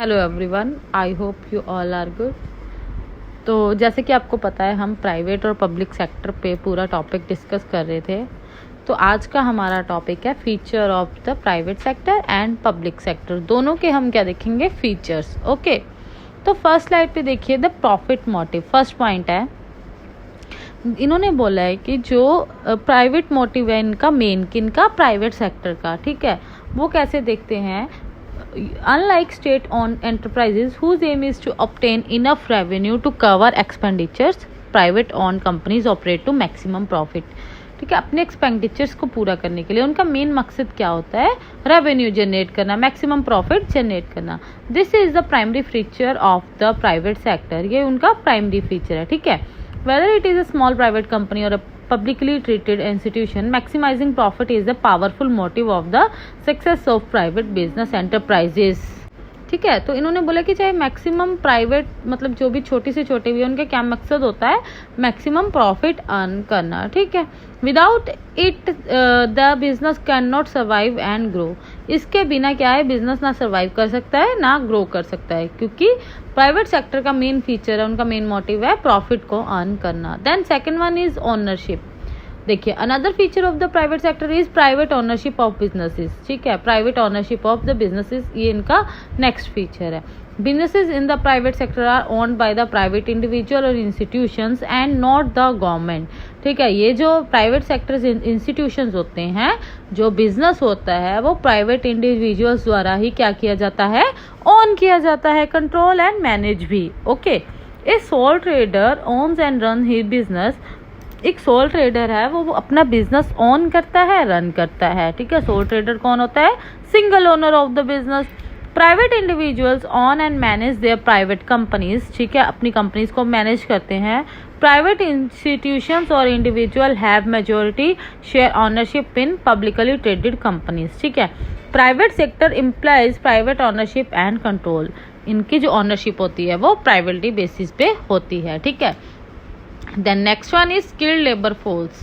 Hello everyone, I hope you all are good. तो जैसे कि आपको पता है, हम प्राइवेट और पब्लिक सेक्टर पे पूरा टॉपिक डिस्कस कर रहे थे। तो आज का हमारा टॉपिक है feature of the private sector and public sector. दोनों के हम क्या देखेंगे, फीचर्स। ओके, तो फर्स्ट स्लाइड पे देखिए, the profit motive. First point है, इन्होंने बोला है कि जो प्राइवेट मोटिव है इनका, मेन किनका, प्राइवेट सेक्टर का, ठीक है। वो कैसे देखते हैं, unlike state-owned enterprises whose aim is to obtain enough revenue to cover expenditures, private-owned companies operate to maximum profit। ठीक है, अपने एक्सपेंडिचर्स को पूरा करने के लिए उनका मेन मकसद क्या होता है, रेवेन्यू जनरेट करना, मैक्सिमम प्रॉफिट जनरेट करना। This is the primary feature of the private sector. ये उनका प्राइमरी फीचर है, ठीक है। Whether it is a small private company और publicly treated institution, maximizing profit is the powerful motive of the success of private business enterprises। ठीक है, तो इन्होंने बोला कि चाहे मैक्सिमम प्राइवेट, मतलब जो भी छोटी से छोटे भी, उनका क्या मकसद होता है, मैक्सिमम प्रॉफिट अर्न करना, ठीक है। Without it the business can not survive and grow. इसके बिना क्या है, बिजनेस ना सर्वाइव कर सकता है ना ग्रो कर सकता है, क्योंकि प्राइवेट सेक्टर का मेन फीचर है, उनका मेन मोटिव है प्रॉफिट को अर्न करना। Then second one is ownership. देखिए, another feature of the private sector is private ownership of businesses. ठीक है, private ownership of the businesses, ये इनका नेक्स्ट फीचर है। Businesses in the private sector are owned by the private individual or institutions and not the government. ठीक है, ये जो private sector institutions होते हैं, जो बिजनेस होता है, वो प्राइवेट इंडिविजुअल्स द्वारा ही क्या किया जाता है, ओन किया जाता है, कंट्रोल एंड मैनेज भी। Okay, a sole trader owns and run his business. एक सोल ट्रेडर है, वो अपना बिजनेस ऑन करता है, रन करता है, ठीक है। सोल ट्रेडर कौन होता है, single owner of the business. Private individuals on and manage there private companies, ठीक है, अपनी कंपनीज को मैनेज करते हैं। प्राइवेट इंस्टीट्यूशंस और individual have majority share ownership in publicly traded companies, ठीक है। Private sector implies private ownership and control. इनकी जो ऑनरशिप होती है वो प्राइवेटली बेसिस पे होती है, ठीक है। Then next one is skilled labor force.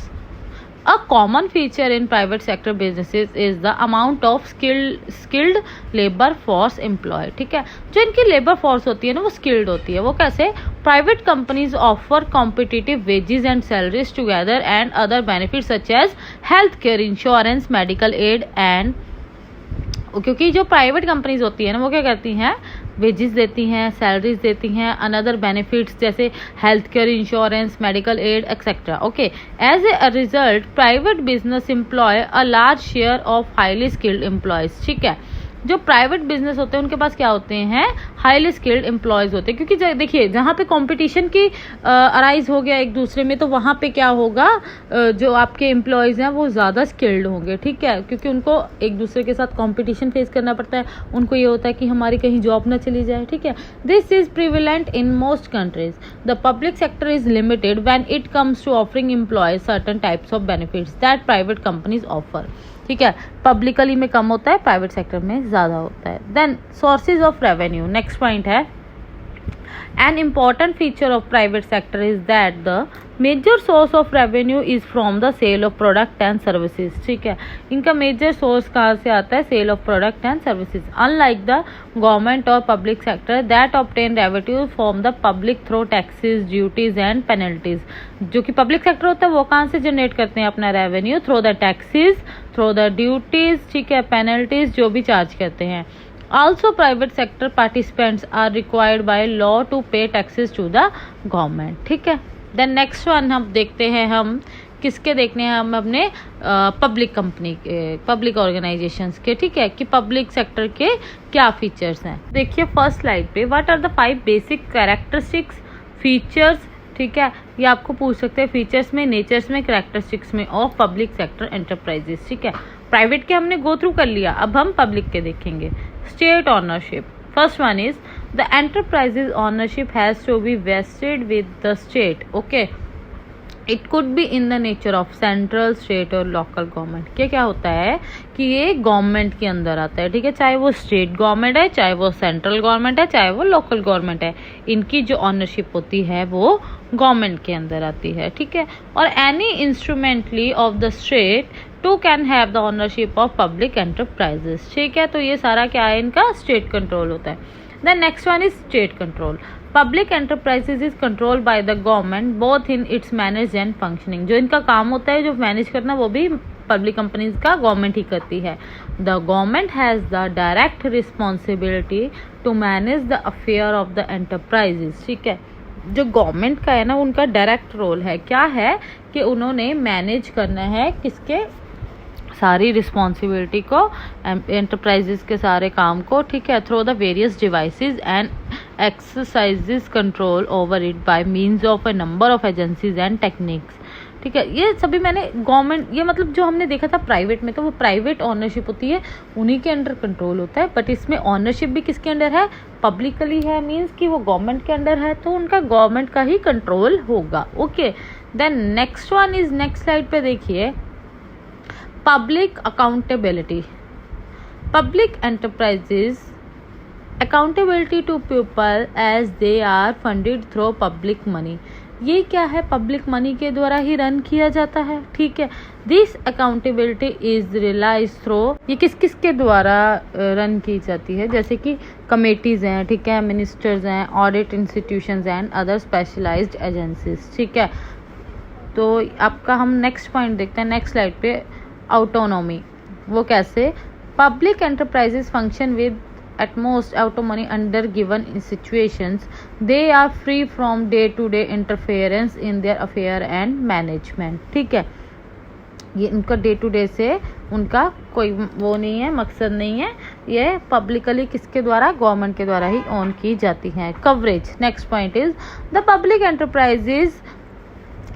A common feature in private sector businesses is the amount of skilled labor force employed। ठीक है, जो इनकी लेबर फोर्स होती है ना, वो स्किल्ड होती है। वो कैसे, private companies offer competitive wages and salaries together and other benefit such as health care, insurance, medical aid and, क्योंकि जो प्राइवेट कंपनीज होती है ना, वो क्या करती हैं, वेजेस देती हैं, सैलरीज देती हैं, अनदर बेनिफिट्स जैसे health care, insurance, medical aid etcetera. Okay, as a result private business employ a large share of highly skilled employees. ठीक है, जो प्राइवेट बिजनेस होते हैं उनके पास क्या होते हैं, हाईली स्किल्ड एम्प्लॉयज होते हैं, क्योंकि देखिए जहाँ पे कंपटीशन की अराइज हो गया एक दूसरे में, तो वहाँ पे क्या होगा, जो आपके एम्प्लॉयज हैं वो ज़्यादा स्किल्ड होंगे, ठीक है, क्योंकि उनको एक दूसरे के साथ कंपटीशन फेस करना पड़ता है। उनको ये होता है कि हमारी कहीं जॉब ना चली जाए, ठीक है। This is prevalent in most countries. The public sector is limited when it comes to offering employees certain types of benefits that private companies offer. ठीक है, पब्लिकली में कम होता है, प्राइवेट सेक्टर में ज़्यादा होता है। Then sources of revenue, next point है, an important feature of private sector is that the major source of revenue is from the sale of product and services। ठीक है, इनका मेजर सोर्स कहाँ से आता है, sale of product and services. Unlike the government और public sector that obtain revenue from the public through taxes, duties and penalties. जो कि पब्लिक सेक्टर होता है वो कहाँ से जनरेट करते हैं अपना revenue, through the taxes, through the duties, ठीक है, पेनल्टीज जो भी चार्ज करते हैं। Also, private sector participants are required by law to pay taxes to the government। ठीक है, then next one हम देखते हैं, हम किसके देखने हैं, हम अपने पब्लिक कंपनी के, पब्लिक ऑर्गेनाइजेशंस के, ठीक है, कि पब्लिक सेक्टर के क्या फीचर्स हैं। देखिए फर्स्ट स्लाइड पे, what are the 5 basic characteristics, features, ठीक है, ये आपको पूछ सकते हैं फीचर्स में, नेचर्स में, कैरेक्टरिस्टिक्स में ऑफ पब्लिक सेक्टर एंटरप्राइजेस। ठीक है, प्राइवेट के हमने गो थ्रू कर लिया, अब हम पब्लिक के देखेंगे। State ownership, first one is the enterprises ownership has to be vested with the state. Okay, it could be in the nature of central, state और लोकल गवर्नमेंट। क्या क्या होता है कि ये गवर्नमेंट के अंदर आता है, ठीक है, चाहे वो स्टेट गवर्नमेंट है, चाहे वो सेंट्रल गवर्नमेंट है, चाहे वो लोकल गवर्नमेंट है, इनकी जो ऑनरशिप होती है वो गवर्नमेंट के अंदर आती है, ठीक है। और any instrumentally of the state to can have the ownership of public enterprises. ठीक है, तो ये सारा क्या है, इनका स्टेट कंट्रोल होता है। The next one is state control. Public enterprises is control by the government both in its manage and functioning. जो इनका काम होता है जो मैनेज करना वो भी पब्लिक कंपनीज का गवर्नमेंट ही करती है. The government has the direct responsibility to manage the affair of the enterprises. ठीक है, जो गवर्नमेंट का है ना उनका डायरेक्ट रोल है, क्या है कि उन्होंने मैनेज करना है किसके सारी रिस्पॉन्सिबिलिटी को, एंटरप्राइजेस के सारे काम को. ठीक है, through the various devices and exercises control over it by means of a number of agencies and techniques. ठीक है, ये सभी मैंने गवर्नमेंट, ये मतलब जो हमने देखा था प्राइवेट में तो वो प्राइवेट ऑनरशिप होती है, उन्हीं के अंडर कंट्रोल होता है. बट इसमें ऑनरशिप भी किसके अंडर है, पब्लिकली है, मींस कि वो गवर्नमेंट के अंडर है तो उनका गवर्नमेंट का ही कंट्रोल होगा. Okay, then next one is, next slide पे देखिए, public accountability. Public enterprises accountability to people as they are funded through public money. ये क्या है, पब्लिक मनी के द्वारा ही रन किया जाता है. ठीक है, this accountability is realise through, ये किस किस के द्वारा रन की जाती है, जैसे कि कमेटीज हैं, ठीक है, मिनिस्टर्स हैं, audit institutions and other specialised agencies. ठीक है, तो आपका हम नेक्स्ट पॉइंट देखते हैं नेक्स्ट स्लाइड पे, ऑटोनॉमी. वो कैसे, public enterprises function with utmost autonomy under given situations. They are free from day-to-day interference in their affair and management. ठीक है, ये उनका डे टू डे से उनका कोई वो नहीं है, मकसद नहीं है, ये पब्लिकली किसके द्वारा, गवर्नमेंट के द्वारा ही ऑन की जाती हैं. Coverage. Next point is the public enterprises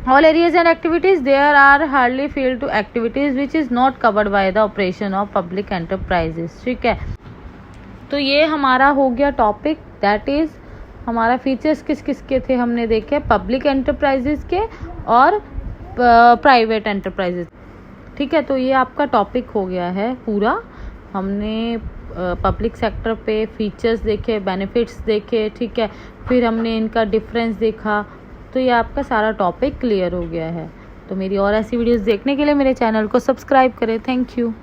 all areas and activities there are hardly field to activities which is not covered by the operation of public enterprises. ठीक है, तो ये हमारा हो गया टॉपिक, दैट इज हमारा फीचर्स किस किस के थे हमने देखे, पब्लिक एंटरप्राइजेज के और प्राइवेट एंटरप्राइजेज. ठीक है, तो ये आपका टॉपिक हो गया है पूरा. हमने पब्लिक सेक्टर पे फीचर्स देखे, बेनिफिट्स देखे, ठीक है, फिर हमने इनका डिफरेंस देखा. तो ये आपका सारा टॉपिक क्लियर हो गया है. तो मेरी और ऐसी वीडियोस देखने के लिए मेरे चैनल को सब्सक्राइब करें. Thank you.